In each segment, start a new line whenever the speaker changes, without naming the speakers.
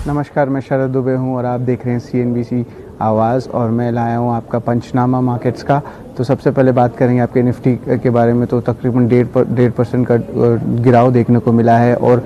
नमस्कार, मैं शरद दुबे हूँ और आप देख रहे हैं CNBC आवाज़ और मैं लाया हूँ आपका पंचनामा मार्केट्स का। तो सबसे पहले बात करेंगे आपके निफ्टी के बारे में। तो तकरीबन 1.5% का गिराव देखने को मिला है और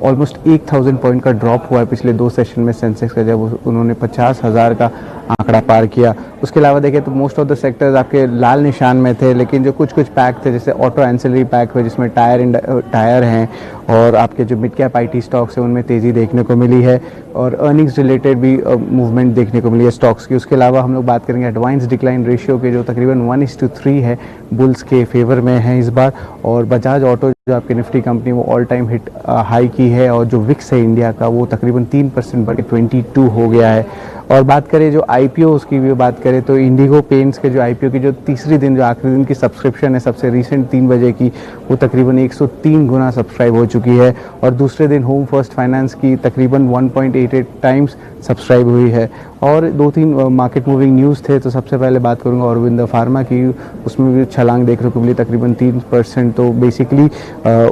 ऑलमोस्ट 1000 पॉइंट का ड्रॉप हुआ है पिछले 2 सेशन में सेंसेक्स का, जब उन्होंने 50,000 का आंकड़ा पार किया। उसके अलावा देखें तो मोस्ट ऑफ द सेक्टर्स आपके लाल निशान में थे, लेकिन जो कुछ पैक थे जैसे ऑटो एंसिलरी पैक हुए जिसमें टायर हैं और आपके जो मिड कैप IT स्टॉक्स हैं उनमें तेज़ी देखने को मिली है और अर्निंग्स रिलेटेड भी मूवमेंट देखने को मिली है स्टॉक्स की। उसके अलावा हम लोग बात करेंगे एडवांस डिक्लाइन रेशियो के, जो तकरीबन 1:3 है, बुल्स के फेवर में है इस बार। और बजाज ऑटो जो आपकी निफ्टी कंपनी वो ऑल टाइम हिट हाई की है और जो विक्स है इंडिया का वो तकरीबन 3% बढ़ के 22 हो गया है। और बात करें जो IPO उसकी भी बात करें तो इंडिगो पेंट्स के जो IPO की जो तीसरी दिन जो आखिरी दिन की सब्सक्रिप्शन है सबसे रिसेंट 3 बजे की, वो तकरीबन 103 गुना सब्सक्राइब हो चुकी है। और दूसरे दिन होम फर्स्ट फाइनेंस की तकरीबन 1.88 टाइम्स सब्सक्राइब हुई है। और 2-3 मार्केट मूविंग न्यूज़ थे। तो सबसे पहले बात करूंगा औरबिंदो फार्मा की, उसमें भी छलांग देखने को मिली तकरीबन 3%। तो बेसिकली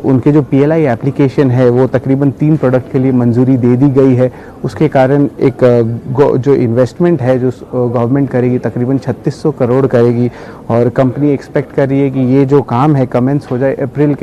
उनके जो PLI एप्लीकेशन है वो तकरीबन 3 प्रोडक्ट के लिए मंजूरी दे दी गई है। उसके कारण एक जो इन्वेस्टमेंट है जो गवर्नमेंट करेगी तकरीबन 3600 करोड़ करेगी और कंपनी एक्सपेक्ट कर रही है कि ये जो काम है कमेंस हो जाए अप्रैल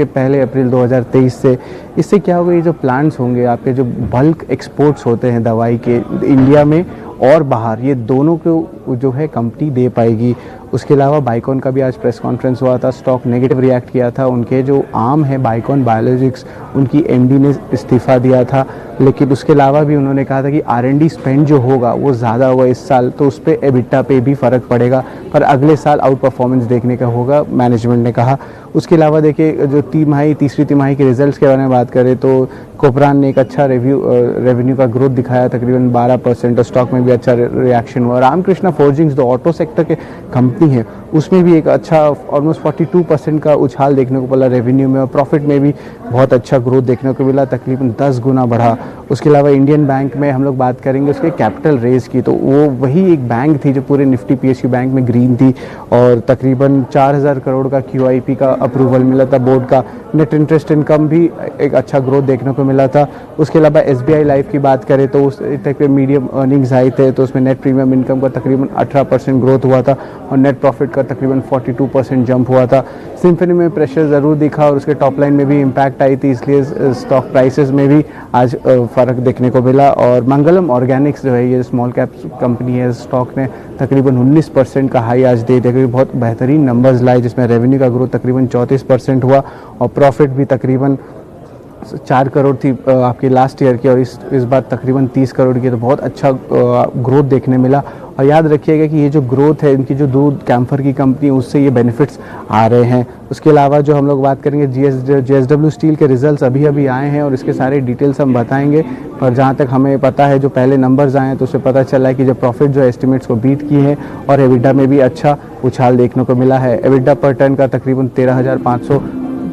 2023 से। इससे क्या होगा, ये जो प्लांट्स होंगे आपके जो बल्क एक्सपोर्ट्स होते हैं दवाई के इंडिया में और बाहर, ये दोनों को जो है कंपनी दे पाएगी। उसके अलावा बाइकॉन का भी आज प्रेस कॉन्फ्रेंस हुआ था, स्टॉक नेगेटिव रिएक्ट किया था। उनके जो आर्म है बाइकॉन बायोलॉजिक्स, उनकी MD ने इस्तीफ़ा दिया था, लेकिन उसके अलावा भी उन्होंने कहा था कि R&D स्पेंड जो होगा वो ज़्यादा होगा इस साल, तो उस पर EBITDA पे भी फ़र्क पड़ेगा, पर अगले साल आउट परफॉर्मेंस देखने का होगा, मैनेजमेंट ने कहा। उसके अलावा देखिए जो तीसरी तिमाही के रिजल्ट्स के बारे में बात करें तो कोपरान ने एक अच्छा रेवेन्यू का ग्रोथ दिखाया तकरीबन 12% और स्टॉक में भी अच्छा रिएक्शन हुआ। रामकृष्णा फोर्जिंग्स जो ऑटो सेक्टर के कंपनी है उसमें भी एक अच्छा ऑलमोस्ट 42% का उछाल देखने को मिला रेवेन्यू में और प्रॉफिट में भी बहुत अच्छा ग्रोथ देखने को मिला, तकरीबन 10 गुना बढ़ा। उसके अलावा इंडियन बैंक में हम लोग बात करेंगे उसके कैपिटल रेज की, तो वो वही एक बैंक थी जो पूरे निफ्टी PSU बैंक में ग्रीन थी और तकरीबन 4000 करोड़ का QIP का अप्रूवल मिला था बोर्ड का। नेट इंटरेस्ट इनकम भी एक अच्छा ग्रोथ देखने को मिला था। उसके अलावा SBI लाइफ की बात करें तो उस तक मीडियम अर्निंग्स आए थे, तो उसमें नेट प्रीमियम इनकम का तकरीबन 18% ग्रोथ हुआ था और नेट प्रॉफिट का तकरीबन 42% जंप हुआ था। सिम्फनी में प्रेशर ज़रूर दिखा और उसके टॉप लाइन में भी इम्पैक्ट आई थी, इसलिए स्टॉक प्राइसेस में भी आज फ़र्क देखने को मिला। और मंगलम ऑर्गेनिक्स जो है ये स्मॉल कैप कंपनी है, स्टॉक ने तकरीबन 19% का हाई आज दे दिया, बहुत बेहतरीन नंबर्स लाए, जिसमें रेवेन्यू का ग्रोथ तकरीबन 34% हुआ और प्रॉफिट भी तकरीबन 4 करोड़ थी आपकी लास्ट ईयर की और इस बार तकरीबन 30 करोड़ की, तो बहुत अच्छा ग्रोथ देखने मिला। और याद रखिएगा कि ये जो ग्रोथ है इनकी जो दूध कैम्फर की कंपनी उससे ये बेनिफिट्स आ रहे हैं। उसके अलावा जो हम लोग बात करेंगे JSW स्टील के रिजल्ट्स अभी आए हैं और इसके सारे डिटेल्स हम बताएंगे, पर जहाँ तक हमें पता है जो पहले नंबर्स आए हैं तो उससे पता चला है कि जो प्रॉफिट जो एस्टिमेट्स को बीट किए हैं और EBITDA में भी अच्छा उछाल देखने को मिला है। EBITDA पर टन का तकरीबन 13,500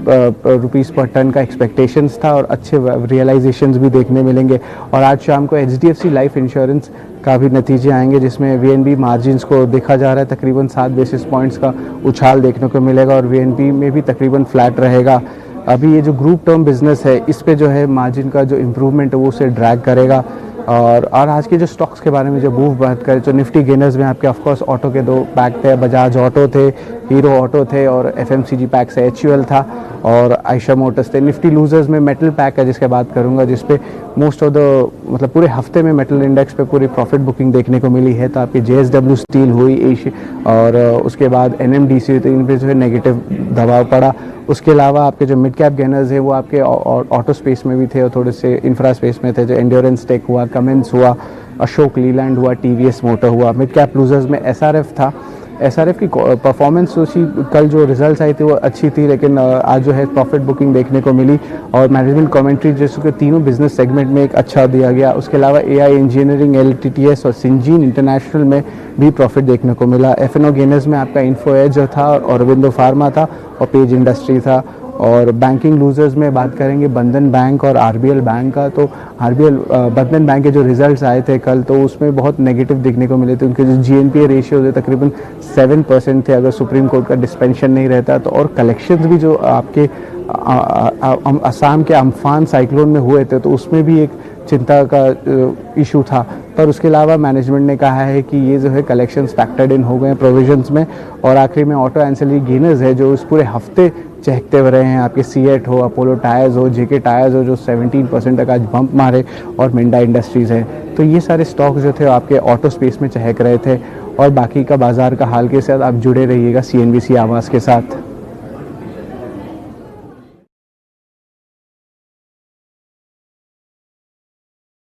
रुपीज़ पर टन का एक्सपेक्टेशंस था और अच्छे रियलाइजेशंस भी देखने मिलेंगे। और आज शाम को HDFC लाइफ इंश्योरेंस का भी नतीजे आएंगे, जिसमें VNB मार्जिन्स को देखा जा रहा है तकरीबन 7 बेसिस पॉइंट्स का उछाल देखने को मिलेगा और VNB में भी तकरीबन फ्लैट रहेगा। अभी ये जो ग्रुप टर्म बिजनेस है इस पे जो है मार्जिन का जो इम्प्रूवमेंट है वो उसे ड्रैग करेगा। और आज के जो स्टॉक्स के बारे में जो मूव बात करें तो निफ्टी गेनर्स में आपके ऑफकोर्स ऑटो के 2 पैक थे, बजाज ऑटो थे, हीरो ऑटो थे और FMCG पैक से HUL था और आयशा मोटर्स थे। निफ्टी लूजर्स में मेटल पैक है जिसके बात करूंगा, जिसपे मोस्ट ऑफ द मतलब पूरे हफ्ते में मेटल इंडेक्स पे पूरी प्रॉफिट बुकिंग देखने को मिली है। तो आपकी JSW स्टील हुई और उसके बाद NMDC हुई, तो इन पर जो है नेगेटिव दबाव पड़ा। उसके अलावा आपके जो मिड कैप गेनर्स है वो आपके ऑटो स्पेस में भी थे और थोड़े से इंफ्रा स्पेस में थे, जो एंड्योरेंस टेक हुआ, कमेंस हुआ, अशोक लीलैंड हुआ, TVS मोटर हुआ। मिड कैप लूजर्स में SRF था। SRF की परफॉर्मेंस उसी कल जो रिजल्ट्स आई थी वो अच्छी थी, लेकिन आज जो है प्रॉफिट बुकिंग देखने को मिली और मैनेजमेंट कमेंट्री जिसके तीनों बिजनेस सेगमेंट में एक अच्छा दिया गया। उसके अलावा AI इंजीनियरिंग, LTTS और सिंजीन इंटरनेशनल में भी प्रॉफिट देखने को मिला। F&O गेनर्स में आपका इन्फो एज था और औरबिंदो फार्मा था और पेज इंडस्ट्री था। और बैंकिंग लूजर्स में बात करेंगे बंधन बैंक और RBL बैंक का, तो बंधन बैंक के जो रिजल्ट्स आए थे कल तो उसमें बहुत नेगेटिव देखने को मिले थे। उनके जो GNPA रेशियो थे तकरीबन 7% थे अगर सुप्रीम कोर्ट का डिस्पेंशन नहीं रहता तो। और कलेक्शंस भी जो आपके असम के अम्फान साइक्लोन में हुए थे तो उसमें भी एक चिंता का इशू था। पर उसके अलावा मैनेजमेंट ने कहा है कि ये जो है कलेक्शंस फैक्टर्ड इन हो गए हैं प्रोविजंस में। और आखिरी में ऑटो एंसिलरी गेनर्स है जो इस पूरे हफ्ते चहकते हुए रहे हैं, आपके सीएट हो, अपोलो टायर्स हो, जेके टायर्स हो जो 17% तक आज बम्प मारे, और मिंडा इंडस्ट्रीज़ है। तो ये सारे स्टॉक जो थे आपके ऑटो स्पेस में चहक रहे थे। और बाकी का बाजार का हाल के साथ आप जुड़े रहिएगा CNBC आवाज़ के साथ।